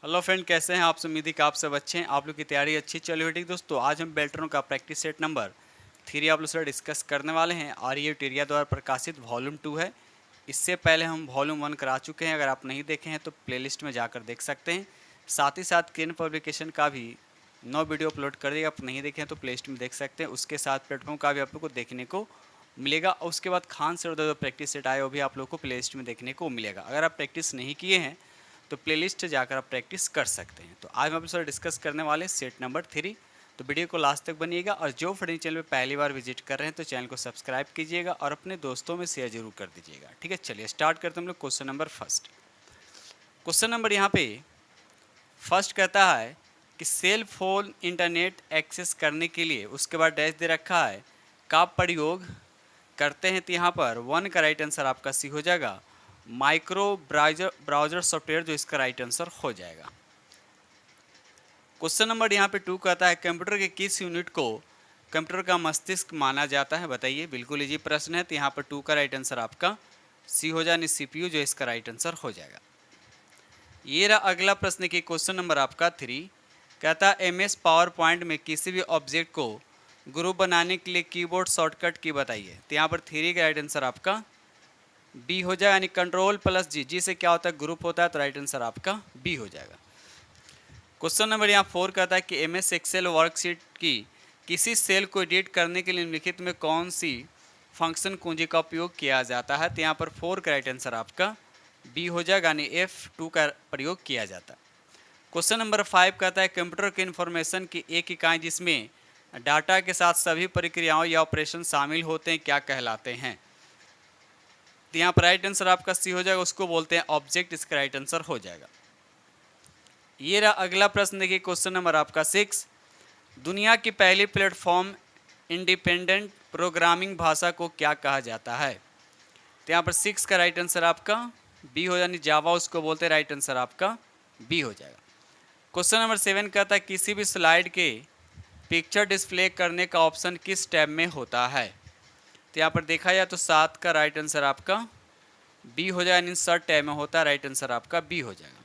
Hello friend, कैसे हैं आप सब? उम्मीद है कि आप सब अच्छे हैं। आप लोग की तैयारी अच्छी चल रही है। ठीक दोस्तों, आज हम बेल्ट्रॉन का प्रैक्टिस सेट नंबर 3 आप लोग से डिस्कस करने वाले हैं और ये टिरिया द्वारा प्रकाशित वॉल्यूम 2 है। इससे पहले हम वॉल्यूम 1 करा चुके हैं। अगर आप नहीं देखे हैं तो प्लेलिस्ट में जाकर देख सकते हैं। साथ ही साथ केन पब्लिकेशन का भी 9 वीडियो अपलोड कर दिया। आप नहीं देखे हैं तो प्लेलिस्ट में देख सकते हैं। उसके साथ प्लेटफॉर्म का भी आप लोग को देखने को मिलेगा। और उसके बाद खान सर जो प्रैक्टिस सेट आए वो भी आप लोग को प्लेलिस्ट में देखने को मिलेगा। अगर आप प्रैक्टिस नहीं किए हैं तो प्लेलिस्ट जाकर आप प्रैक्टिस कर सकते हैं। तो आज हम आपसे डिस्कस करने वाले सेट नंबर 3। तो वीडियो को लास्ट तक बनिएगा और जो फ्रेंड चैनल पे पहली बार विजिट कर रहे हैं तो चैनल को सब्सक्राइब कीजिएगा और अपने दोस्तों में शेयर जरूर कर दीजिएगा। ठीक है, चलिए स्टार्ट करते हैं हम लोग question number first. Question number यहाँ पे फर्स्ट कहता है कि सेल फोन इंटरनेट एक्सेस करने के लिए, उसके बाद डैश दे रखा है, का प्रयोग करते हैं। तो यहाँ पर 1 का राइट आंसर आपका सी हो जाएगा, माइक्रो ब्राउजर सॉफ्टवेयर, जो इसका राइट आंसर हो जाएगा। क्वेश्चन नंबर यहाँ पे 2 कहता है कंप्यूटर के किस यूनिट को कंप्यूटर का मस्तिष्क माना जाता है, बताइए। बिल्कुल इजी प्रश्न है। तो यहाँ पर 2 का राइट आंसर आपका सी हो जाए, सीपीयू, जो इसका राइट आंसर हो जाएगा। ये रहा अगला प्रश्न की क्वेश्चन नंबर आपका 3 कहता है एमएस पावर पॉइंट में किसी भी ऑब्जेक्ट को ग्रुप बनाने के लिए कीबोर्ड शॉर्टकट की बताइए। तो यहाँ पर 3 का राइट आंसर आपका बी हो जाएगा, यानी कंट्रोल प्लस जी। जी से क्या होता है? ग्रुप होता है। तो राइट आंसर आपका बी हो जाएगा। क्वेश्चन नंबर यहाँ 4 कहता है कि एमएस एक्सेल वर्कशीट की किसी सेल को एडिट करने के लिए निम्नलिखित में कौन सी फंक्शन कुंजी का उपयोग किया जाता है। तो यहाँ पर 4 का राइट आंसर आपका बी हो जाएगा, यानी F2 का प्रयोग किया जाता है। क्वेश्चन नंबर 5 कहता है कंप्यूटर के इंफॉर्मेशन की एक इकाई जिसमें डाटा के साथ सभी प्रक्रियाओं या ऑपरेशन शामिल होते हैं, क्या कहलाते हैं। तो यहाँ पर राइट आंसर आपका सी हो जाएगा, उसको बोलते हैं ऑब्जेक्ट। इसका राइट आंसर हो जाएगा। ये रहा अगला प्रश्न, देखिए क्वेश्चन नंबर आपका 6, दुनिया की पहली प्लेटफॉर्म इंडिपेंडेंट प्रोग्रामिंग भाषा को क्या कहा जाता है। तो यहाँ पर 6 का राइट आंसर आपका बी हो, यानी जावा उसको बोलते हैं। राइट आंसर आपका बी हो जाएगा। क्वेश्चन नंबर 7 कहता है किसी भी स्लाइड के पिक्चर डिस्प्ले करने का ऑप्शन किस टैब में होता है। तो यहाँ पर देखा जाए तो 7 का राइट आंसर आपका बी हो जाएगा, इंसर्ट टैब में होता है। राइट आंसर आपका बी हो जाएगा।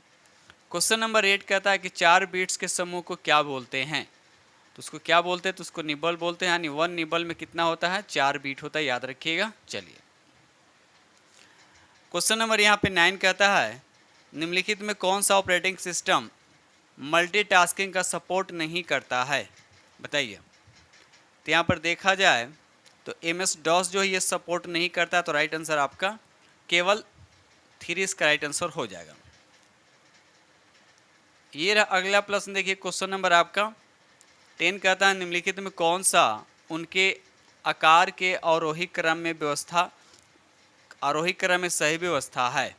क्वेश्चन नंबर 8 कहता है कि 4 बीट्स के समूह को क्या बोलते हैं। तो उसको क्या बोलते हैं? तो उसको निबल बोलते हैं, यानी 1 निबल में कितना होता है? 4 बीट होता है, याद रखिएगा। चलिए क्वेश्चन नंबर यहाँ पे 9 कहता है निम्नलिखित में कौन सा ऑपरेटिंग सिस्टम मल्टीटास्किंग का सपोर्ट नहीं करता है, बताइए। तो यहाँ पर देखा जाए तो MS DOS जो है ये सपोर्ट नहीं करता। तो राइट आंसर आपका केवल 3 इसका राइट आंसर हो जाएगा। ये रहा अगला प्रश्न, देखिए क्वेश्चन नंबर आपका 10 कहता है निम्नलिखित में कौन सा उनके आकार के आरोही क्रम में सही व्यवस्था है।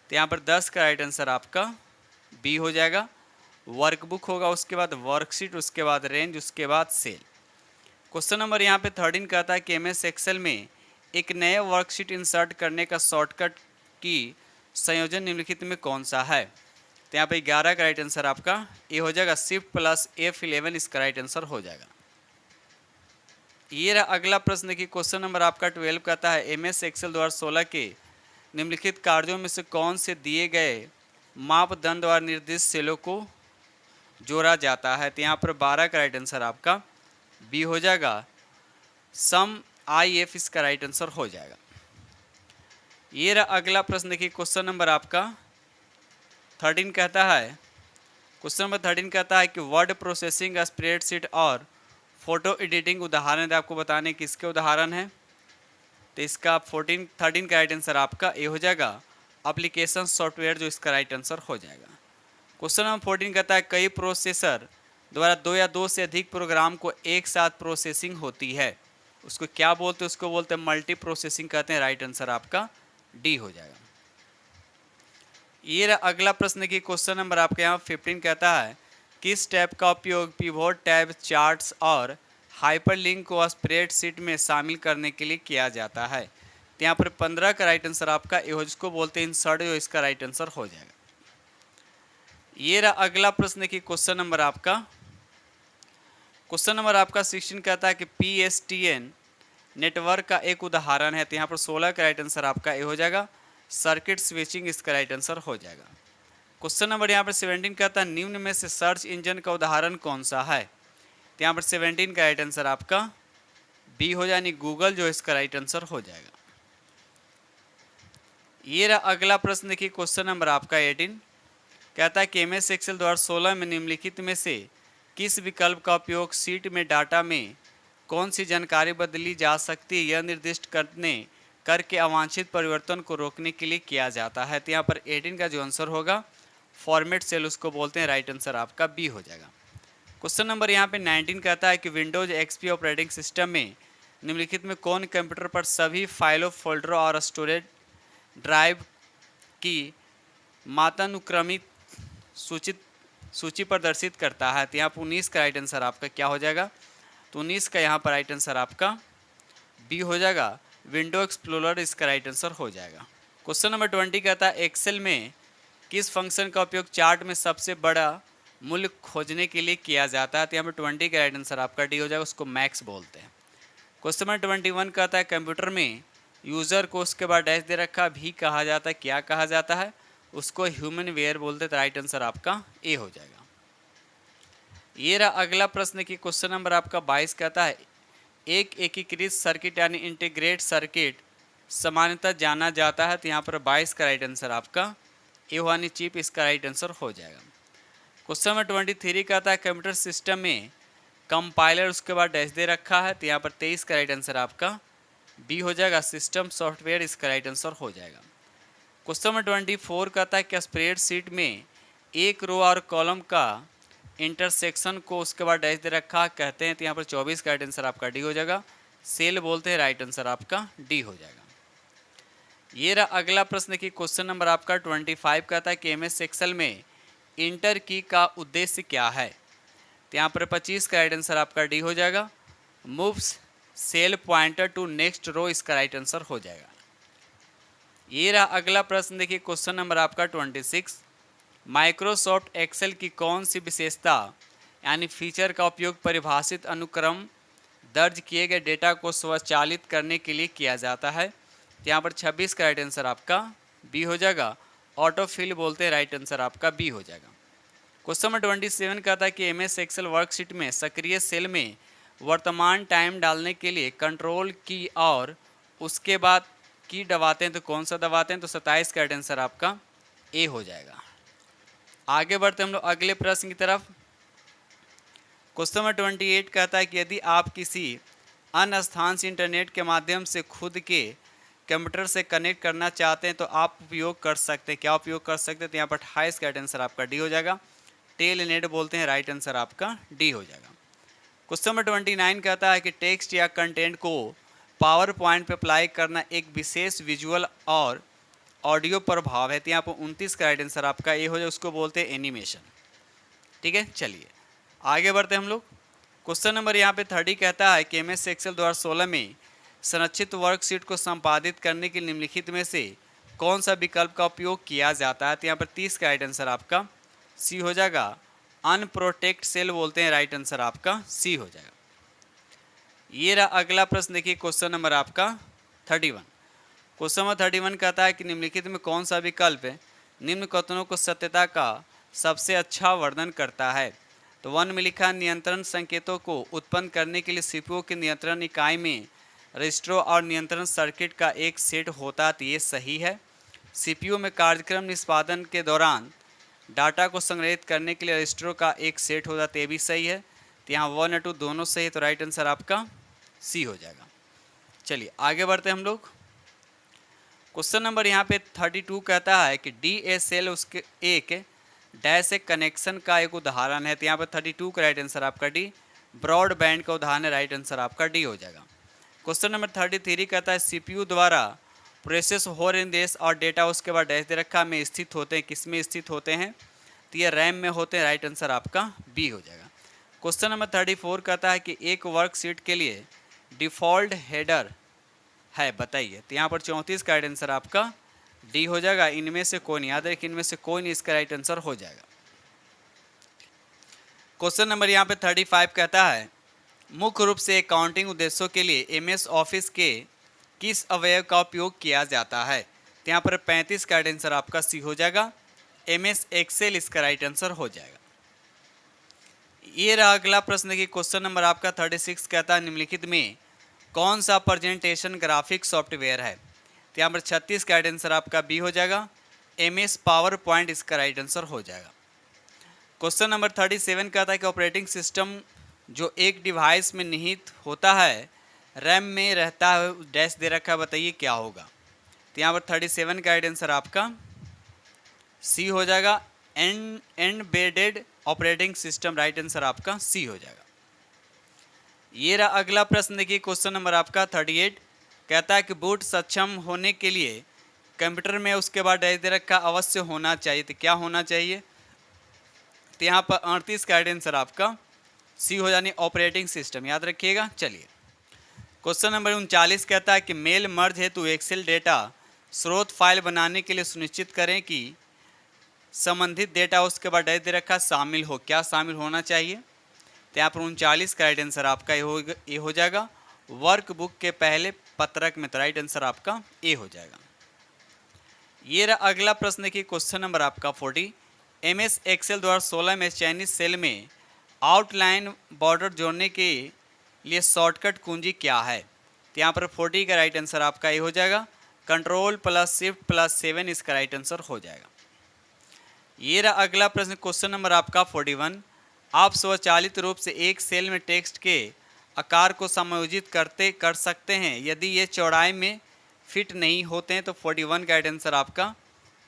तो यहाँ पर 10 का राइट आंसर आपका बी हो जाएगा। वर्कबुक होगा, उसके बाद वर्कशीट, उसके बाद रेंज, उसके बाद सेल। क्वेश्चन नंबर यहाँ पे 13 कहता है कि एमएस एक्सेल में एक नए वर्कशीट इंसर्ट करने का शॉर्टकट की संयोजन निम्नलिखित में कौन सा है। तो यहाँ पे 11 का राइट आंसर आपका ए हो जाएगा, शिफ्ट प्लस F11 इसका राइट आंसर हो जाएगा। ये रहा अगला प्रश्न की क्वेश्चन नंबर आपका 12 कहता है एमएस एक्सेल 2016 के निम्नलिखित कार्यों में से कौन से दिए गए मापदंड द्वारा निर्दिष्ट सेलों को जोड़ा जाता है। तो यहाँ पर 12 का राइट आंसर आपका बी हो जाएगा, सम IF इसका राइट आंसर हो जाएगा। ये रहा अगला प्रश्न, देखिए क्वेश्चन नंबर आपका 13 कहता है, क्वेश्चन नंबर 13 कहता है कि वर्ड प्रोसेसिंग, स्प्रेडशीट और फोटो एडिटिंग उदाहरण आपको बताने किसके उदाहरण हैं। तो इसका 13 का राइट आंसर आपका ए हो जाएगा, एप्लीकेशन सॉफ्टवेयर, जो इसका राइट आंसर हो जाएगा। क्वेश्चन नंबर 14 कहता है कई प्रोसेसर द्वारा 2 या 2 से अधिक प्रोग्राम को एक साथ प्रोसेसिंग होती है, उसको क्या बोलते हैं? उसको बोलते हैं मल्टी प्रोसेसिंग कहते हैं। राइट आंसर आपका डी हो जाएगा। ये अगला प्रश्न की क्वेश्चन नंबर आपके यहाँ 15 कहता है किस टैब का उपयोग पिवोट टैब, चार्ट्स और हाइपरलिंक को स्प्रेडशीट में शामिल करने के लिए किया जाता है। तो यहाँ पर 15 का राइट आंसर आपका ए हो, जिसको बोलते हैं इंसर्ट, जो इसका राइट आंसर हो जाएगा। ये रहा अगला प्रश्न की क्वेश्चन नंबर आपका 16 कहता है कि PSTN नेटवर्क का एक उदाहरण है। तो यहाँ पर 16 का राइट आंसर आपका ए हो जाएगा, सर्किट स्विचिंग इसका राइट आंसर हो जाएगा। क्वेश्चन नंबर यहाँ पर 17 कहता है निम्न में से सर्च इंजन का उदाहरण कौन सा है। तो यहाँ पर 17 का राइट आंसर आपका बी हो जाए, यानी गूगल जो इसका राइट आंसर हो जाएगा। ये रहा अगला प्रश्न, देखिए क्वेश्चन नंबर आपका 18 कहता है कि MS एक्सेल 2016 में निम्नलिखित में से किस विकल्प का उपयोग शीट में डाटा में कौन सी जानकारी बदली जा सकती है यह निर्दिष्ट करके अवांछित परिवर्तन को रोकने के लिए किया जाता है। तो यहाँ पर 18 का जो आंसर होगा फॉर्मेट सेल उसको बोलते हैं, राइट आंसर आपका बी हो जाएगा। क्वेश्चन नंबर यहाँ पे 19 कहता है कि विंडोज XP ऑपरेटिंग सिस्टम में निम्नलिखित में कौन कंप्यूटर पर सभी फाइलों, फोल्डरों और स्टोरेज ड्राइव की मात्रानुक्रमित सूची प्रदर्शित करता है। तो यहाँ पर 19 का राइट आंसर आपका क्या हो जाएगा, तो 19 का यहाँ पर राइट आंसर आपका बी हो जाएगा, विंडो एक्सप्लोरर इसका राइट आंसर हो जाएगा। क्वेश्चन नंबर 20 कहता है एक्सेल में किस फंक्शन का उपयोग चार्ट में सबसे बड़ा मूल्य खोजने के लिए किया जाता है। तो यहाँ पर 20 का राइट आंसर आपका डी हो जाएगा, उसको मैक्स बोलते हैं। क्वेश्चन नंबर 21 कहता है कंप्यूटर में यूज़र को उसके बाद डैश दे रखा भी कहा जाता है, क्या कहा जाता है, उसको ह्यूमन वेयर बोलते हैं। तो राइट आंसर आपका ए हो जाएगा। ये रहा अगला प्रश्न की क्वेश्चन नंबर आपका 22 कहता है एक एकीकृत सर्किट यानी इंटीग्रेट सर्किट सामान्यतः जाना जाता है। तो यहाँ पर 22 का राइट आंसर आपका ए वानी चिप इसका राइट आंसर हो जाएगा। क्वेश्चन नंबर 23 कहता है कंप्यूटर सिस्टम में कंपाइलर उसके बाद डैश दे रखा है। तो यहाँ पर 23 का राइट आंसर आपका बी हो जाएगा, सिस्टम सॉफ्टवेयर इसका राइट आंसर हो जाएगा। क्वेश्चन नंबर 24 कहता है कि स्प्रेडशीट में एक रो और कॉलम का इंटरसेक्शन को उसके बाद डैश दे रखा कहते हैं। तो यहाँ पर 24 का राइट आंसर आपका डी हो जाएगा, सेल बोलते हैं, राइट आंसर आपका डी हो जाएगा। ये रहा अगला प्रश्न की क्वेश्चन नंबर आपका 25 कहता है कि MS एक्सेल में इंटर की का उद्देश्य क्या है। तो यहाँ पर 25 का राइट आंसर आपका डी हो जाएगा, moves cell pointer to next row इसका राइट आंसर हो जाएगा। ये रहा अगला प्रश्न, देखिए क्वेश्चन नंबर आपका 26 माइक्रोसॉफ्ट एक्सेल की कौन सी विशेषता यानी फीचर का उपयोग परिभाषित अनुक्रम दर्ज किए गए डेटा को स्वचालित करने के लिए किया जाता है। तो यहाँ पर 26 का राइट आंसर आपका बी हो जाएगा, ऑटो फिल बोलते हैं, राइट आंसर आपका बी हो जाएगा। क्वेश्चन नंबर 27 कहता है कि MS एक्सेल वर्कशीट में सक्रिय सेल में वर्तमान टाइम डालने के लिए कंट्रोल की और उसके बाद की दबाते हैं, तो कौन सा दबाते हैं, तो 27 का राइट आंसर आपका ए हो जाएगा। आगे बढ़ते हम लोग अगले प्रश्न की तरफ। क्वेश्चन नंबर 28 कहता है कि यदि आप किसी अन्य स्थान से इंटरनेट के माध्यम से खुद के कंप्यूटर से कनेक्ट करना चाहते हैं तो आप उपयोग कर सकते हैं, क्या उपयोग कर सकते हैं, तो यहाँ पर 28 का राइट आंसर आपका डी हो जाएगा, टेल नेट बोलते हैं, राइट आंसर आपका डी हो जाएगा। क्वेश्चन नंबर 29 कहता है कि टेक्स्ट या कंटेंट को पावर पॉइंट पर अप्लाई करना एक विशेष विजुअल और ऑडियो प्रभाव है। तो यहाँ पर 29 का राइट आंसर आपका ए हो जाए, उसको बोलते हैं एनिमेशन। ठीक है, चलिए आगे बढ़ते हम लोग। क्वेश्चन नंबर यहाँ पे 30 कहता है कि MS एक्सेल 2016 में संरक्षित वर्कशीट को संपादित करने के निम्नलिखित में से कौन सा विकल्प का उपयोग किया जाता है। तो यहाँ पर 30 का राइट आंसर आपका सी हो जाएगा, अनप्रोटेक्ट सेल बोलते हैं, राइट आंसर आपका सी हो जाएगा। ये रहा अगला प्रश्न, देखिए क्वेश्चन नंबर आपका 31। क्वेश्चन नंबर 31 कहता है कि निम्नलिखित में कौन सा विकल्प है निम्न कथनों को सत्यता का सबसे अच्छा वर्णन करता है। तो 1 में लिखा नियंत्रण संकेतों को उत्पन्न करने के लिए CPU के नियंत्रण इकाई में रजिस्टरों और नियंत्रण सर्किट का एक सेट होता है। तो ये सही है। CPU में कार्यक्रम निष्पादन के दौरान डाटा को संग्रहित करने के लिए रजिस्टरों का एक सेट होता है, तो ये भी सही है। तो यहाँ 1 और 2 दोनों सही है, तो राइट आंसर आपका सी हो जाएगा। चलिए आगे बढ़ते हैं हम लोग। क्वेश्चन नंबर यहाँ पे 32 कहता है कि DSL उसके एक डैश एक कनेक्शन का एक उदाहरण है। तो यहाँ पर 32 का राइट आंसर आपका डी, ब्रॉडबैंड का उदाहरण है, राइट आंसर आपका डी हो जाएगा। क्वेश्चन नंबर 33 कहता है CPU द्वारा प्रोसेस हो रहे निर्देश और डेटा उसके बाद डैश दे रखा में स्थित होते हैं, किस में स्थित होते हैं, तो ये रैम में होते हैं, राइट आंसर आपका बी हो जाएगा। क्वेश्चन नंबर 34 कहता है कि एक वर्कशीट के लिए डिफ़ॉल्ट हेडर है, बताइए। तो यहाँ पर 34 का राइट आंसर आपका डी हो जाएगा, इनमें से कोई नहीं, याद रखिए इनमें से कोई नहीं इसका राइट आंसर हो जाएगा। क्वेश्चन नंबर यहाँ पे 35 कहता है मुख्य रूप से अकाउंटिंग उद्देश्यों के लिए MS ऑफिस के किस अवयव का उपयोग किया जाता है। तो यहाँ पर 35 का राइट आंसर आपका सी हो जाएगा, MS एक्सेल इसका राइट आंसर हो जाएगा। ये रहा अगला प्रश्न की क्वेश्चन नंबर आपका 36 कहता है निम्नलिखित में कौन सा प्रेजेंटेशन ग्राफिक सॉफ्टवेयर है। तो यहाँ पर 36 का राइट आंसर आपका बी हो जाएगा, MS पावर पॉइंट इसका राइट आंसर हो जाएगा। क्वेश्चन नंबर 37 कहता है कि ऑपरेटिंग सिस्टम जो एक डिवाइस में निहित होता है रैम में रहता है डैश दे रखा है, बताइए क्या होगा। तो यहाँ पर 37 का राइट आंसर आपका सी हो जाएगा, embedded operating system, right answer आपका सी हो जाएगा। ये रहा अगला प्रश्न देखिए क्वेश्चन नंबर आपका 38 कहता है कि बूट सक्षम होने के लिए कंप्यूटर में उसके बाद डैश दे रखा अवश्य होना चाहिए, तो क्या होना चाहिए। तो यहाँ पर 38 का राइट आंसर आपका सी हो जानी ऑपरेटिंग सिस्टम, याद रखिएगा। चलिए क्वेश्चन नंबर 39 कहता है कि मेल मर्ज हेतु एक्सेल डेटा स्रोत फाइल बनाने के लिए सुनिश्चित करें कि संबंधित डेटा उसके बाद डैश दे रखा शामिल हो, क्या शामिल होना चाहिए। तो यहाँ पर 39 का राइट आंसर आपका ये हो जाएगा, वर्कबुक के पहले पत्रक में, तो राइट आंसर आपका ए हो जाएगा। ये रहा अगला प्रश्न देखिए क्वेश्चन नंबर आपका 40 MS एक्सेल द्वारा 16 में चयनित सेल में आउटलाइन बॉर्डर जोड़ने के लिए शॉर्टकट कुंजी क्या है। तो यहाँ पर 40 का राइट आंसर आपका ये हो जाएगा, Ctrl+Shift+7 इसका राइट आंसर हो जाएगा। ये रहा अगला प्रश्न क्वेश्चन नंबर आपका 41 आप स्वचालित रूप से एक सेल में टेक्स्ट के आकार को समायोजित कर सकते हैं यदि ये चौड़ाई में फिट नहीं होते हैं। तो 41 का राइट आंसर आपका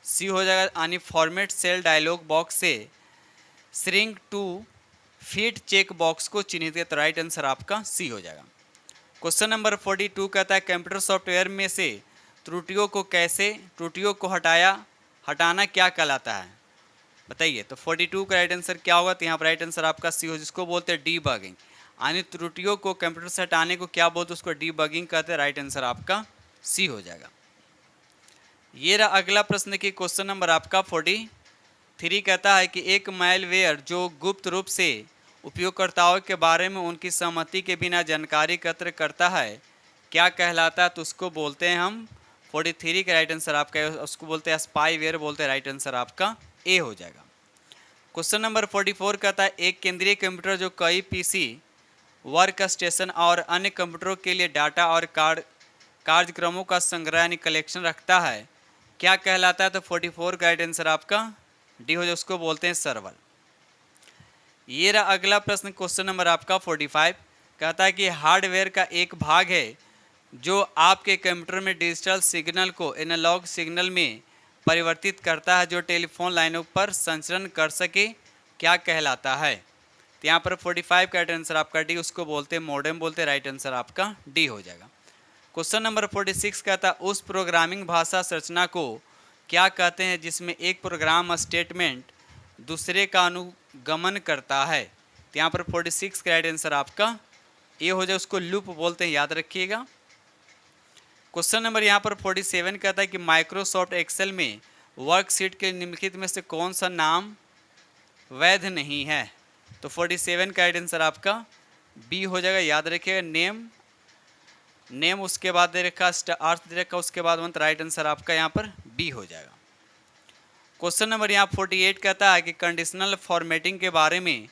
सी हो जाएगा, यानी फॉर्मेट सेल डायलॉग बॉक्स से shrink to fit check box को चिन्हित करें, तो राइट आंसर आपका सी हो जाएगा। क्वेश्चन नंबर 42 कहता है कंप्यूटर सॉफ्टवेयर में से त्रुटियों को हटाना क्या कहलाता है, बताइए। तो 42 का राइट आंसर क्या होगा। तो यहाँ पर राइट आंसर आपका सी हो, जिसको बोलते हैं डीबगिंग, यानी त्रुटियों को कंप्यूटर से हटाने को क्या बोलते हैं, उसको डीबगिंग कहते हैं, राइट आंसर आपका सी हो जाएगा। ये रहा अगला प्रश्न की क्वेश्चन नंबर आपका 43 कहता है कि एक मैलवेयर जो गुप्त रूप से उपयोगकर्ताओं के बारे में उनकी सहमति के बिना जानकारी एकत्र करता है क्या कहलाता है, तो उसको बोलते हैं हम 43 का राइट आंसर आपका उसको बोलते हैं स्पाईवेयर बोलते हैं, राइट आंसर आपका ए हो जाएगा। क्वेश्चन नंबर 44 कहता है एक केंद्रीय कंप्यूटर जो कई PC वर्क स्टेशन और अन्य कंप्यूटरों के लिए डाटा और कार्यक्रमों का संग्रह यानी कलेक्शन रखता है क्या कहलाता है। तो 44 का राइट आंसर आपका डी हो जाए, उसको बोलते हैं सर्वर। ये रहा अगला प्रश्न क्वेश्चन नंबर आपका 45 कहता है कि हार्डवेयर का एक भाग है जो आपके कंप्यूटर में डिजिटल सिग्नल को एनालॉग सिग्नल में परिवर्तित करता है जो टेलीफोन लाइनों पर संचरण कर सके, क्या कहलाता है। तो यहाँ पर 45 का राइट आंसर आपका डी, उसको बोलते हैं मॉडेम बोलते हैं, राइट आंसर आपका डी हो जाएगा। क्वेश्चन नंबर 46 कहता है उस प्रोग्रामिंग भाषा संरचना को क्या कहते हैं जिसमें एक प्रोग्राम स्टेटमेंट दूसरे का अनुगमन करता है। तो यहाँ पर 46 का राइट आंसर आपका ए हो जाए, उसको लूप बोलते हैं, याद रखिएगा। क्वेश्चन नंबर यहाँ पर 47 कहता है कि माइक्रोसॉफ्ट एक्सेल में वर्कशीट के निम्नलिखित में से कौन सा नाम वैध नहीं है। तो 47 का राइट आंसर आपका बी हो जाएगा, याद रखिएगा। नेम उसके बाद दे रखा, अर्थ दे रखा, उसके बाद अंत, राइट आंसर आपका यहाँ पर बी हो जाएगा। क्वेश्चन नंबर यहाँ 48 कहता है कि कंडीशनल फॉर्मेटिंग के बारे में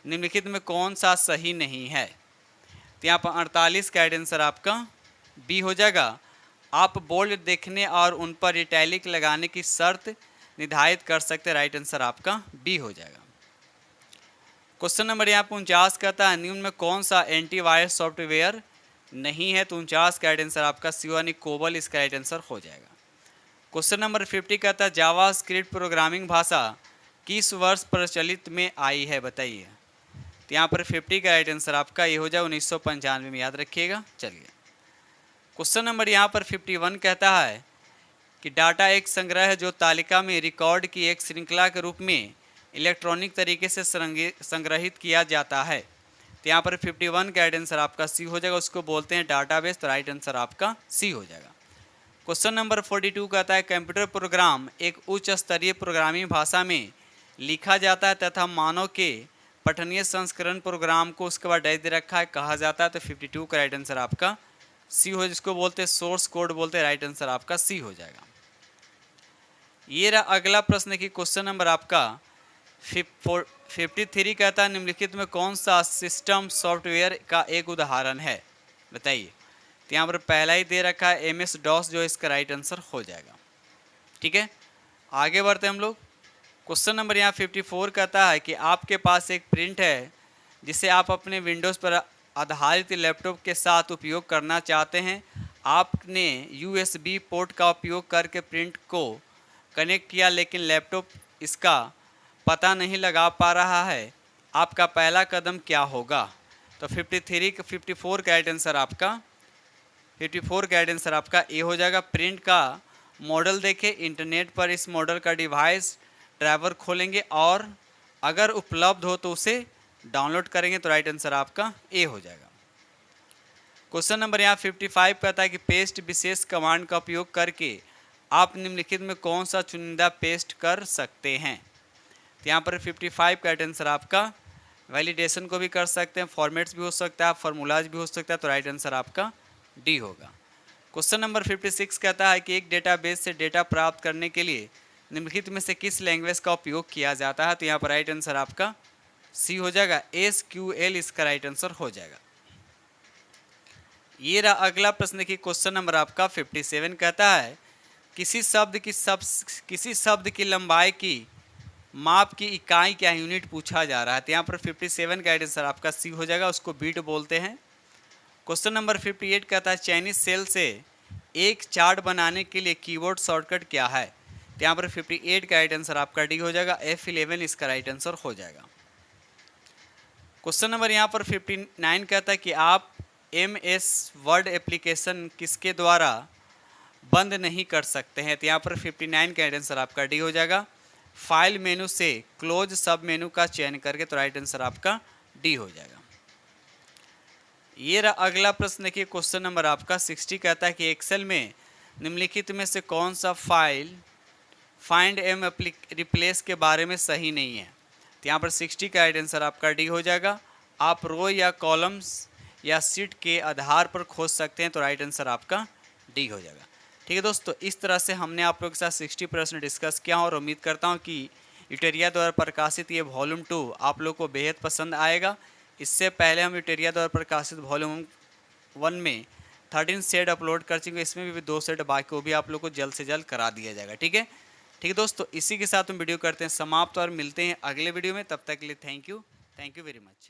निम्नलिखित में कौन सा सही नहीं है। तो यहाँ पर 48 का राइट आंसर आपका बी हो जाएगा। आप बोल्ड देखने और उन पर इटैलिक लगाने की शर्त निर्धारित कर सकते हैं, राइट आंसर आपका बी हो जाएगा। क्वेश्चन नंबर यहाँ पर 49 कहता है निम्न में कौन सा एंटीवायरस सॉफ्टवेयर नहीं है। तो 49 का राइट आंसर आपका सी यानी कोबल इसका राइट आंसर हो जाएगा। क्वेश्चन नंबर 50 कहता है जावा स्क्रिप्ट प्रोग्रामिंग भाषा किस वर्ष प्रचलित में आई है, बताइए। तो यहाँ पर 50 का राइट आंसर आपका ये हो जाए 1995 में, याद रखिएगा। चलिए क्वेश्चन नंबर यहाँ पर 51 कहता है कि डाटा एक संग्रह है जो तालिका में रिकॉर्ड की एक श्रृंखला के रूप में इलेक्ट्रॉनिक तरीके से संग्रहित किया जाता है। तो यहाँ पर 51 का राइट आंसर आपका सी हो जाएगा, उसको बोलते हैं डाटाबेस, तो राइट आंसर आपका सी हो जाएगा। क्वेश्चन नंबर 42 कहता है कंप्यूटर प्रोग्राम एक उच्च स्तरीय प्रोग्रामिंग भाषा में लिखा जाता है तथा मानव के पठनीय संस्करण प्रोग्राम को उसके बाद डैश दे रखा है कहा जाता है। तो 52 का राइट आंसर आपका सी हो, जिसको बोलते हैं सोर्स कोड बोलते हैं, राइट आंसर आपका सी हो जाएगा। ये रहा अगला प्रश्न की क्वेश्चन नंबर आपका 53 कहता है निम्नलिखित में कौन सा सिस्टम सॉफ्टवेयर का एक उदाहरण है, बताइए। तो यहाँ पर पहला ही दे रखा है MS DOS, जो इसका राइट आंसर हो जाएगा। ठीक है, आगे बढ़ते हैं हम लोग। क्वेश्चन नंबर यहाँ 54 कहता है कि आपके पास एक प्रिंट है जिसे आप अपने विंडोज़ पर आधारित लैपटॉप के साथ उपयोग करना चाहते हैं। आपने USB पोर्ट का उपयोग करके प्रिंट को कनेक्ट किया, लेकिन लैपटॉप इसका पता नहीं लगा पा रहा है। आपका पहला कदम क्या होगा? तो 54 का राइट आंसर आपका 54 का राइट आंसर आपका ए हो जाएगा। प्रिंट का मॉडल देखें, इंटरनेट पर इस मॉडल का डिवाइस ड्राइवर खोलेंगे और अगर उपलब्ध हो तो उसे डाउनलोड करेंगे, तो राइट आंसर आपका ए हो जाएगा। क्वेश्चन नंबर यहाँ 55 कहता है कि पेस्ट विशेष कमांड का उपयोग करके आप निम्नलिखित में कौन सा चुनिंदा पेस्ट कर सकते हैं। तो यहाँ पर 55 का राइट आंसर आपका वैलिडेशन को भी कर सकते हैं, फॉर्मेट्स भी हो सकता है, फार्मूलाज भी हो सकता है, तो राइट आंसर आपका डी होगा। क्वेश्चन नंबर 56 कहता है कि एक डेटाबेस से डेटा प्राप्त करने के लिए निम्नलिखित में से किस लैंग्वेज का उपयोग किया जाता है। तो यहाँ पर राइट आंसर आपका सी हो जाएगा, SQL इसका राइट आंसर हो जाएगा। ये रहा अगला प्रश्न की क्वेश्चन नंबर आपका 57 कहता है किसी शब्द की लंबाई की माप की इकाई क्या यूनिट पूछा जा रहा है। तो यहाँ पर 57 का आंसर आपका सी हो जाएगा, उसको बीट बोलते हैं। क्वेश्चन नंबर 58 कहता है चाइनीज सेल से एक चार्ट बनाने के लिए कीबोर्ड शॉर्टकट क्या है। तो यहाँ पर 58 का राइट आंसर आपका डी हो जाएगा, F11 इसका राइट आंसर हो जाएगा। क्वेश्चन नंबर यहाँ पर 59 कहता है कि आप MS वर्ड एप्लीकेशन किसके द्वारा बंद नहीं कर सकते हैं। तो यहाँ पर 59 का आंसर आपका डी हो जाएगा, फाइल मेनू से क्लोज सब मेनू का चयन करके, तो राइट आंसर आपका डी हो जाएगा। ये रहा अगला प्रश्न की क्वेश्चन नंबर आपका 60 कहता है कि एक्सेल में निम्नलिखित में से कौन सा फाइल फाइंड एम रिप्लेस के बारे में सही नहीं है। तो यहाँ पर 60 का राइट आंसर आपका डी हो जाएगा। आप रो या कॉलम्स या सीट के आधार पर खोज सकते हैं, तो राइट आंसर आपका डी हो जाएगा। ठीक है दोस्तों, इस तरह से हमने आप लोगों के साथ 60 प्रश्न डिस्कस किया और उम्मीद करता हूँ कि यूटेरिया द्वारा प्रकाशित ये वॉल्यूम 2 आप लोग को बेहद पसंद आएगा। इससे पहले हम यूटेरिया द्वारा प्रकाशित वॉल्यूम 1 में 13 सेट अपलोड कर चुके हैं, इसमें भी 2 सेट बाकी, वो भी आप लोग को जल्द से जल्द करा दिया जाएगा। ठीक है दोस्तों, इसी के साथ हम वीडियो करते हैं समाप्त और मिलते हैं अगले वीडियो में। तब तक के लिए थैंक यू वेरी मच।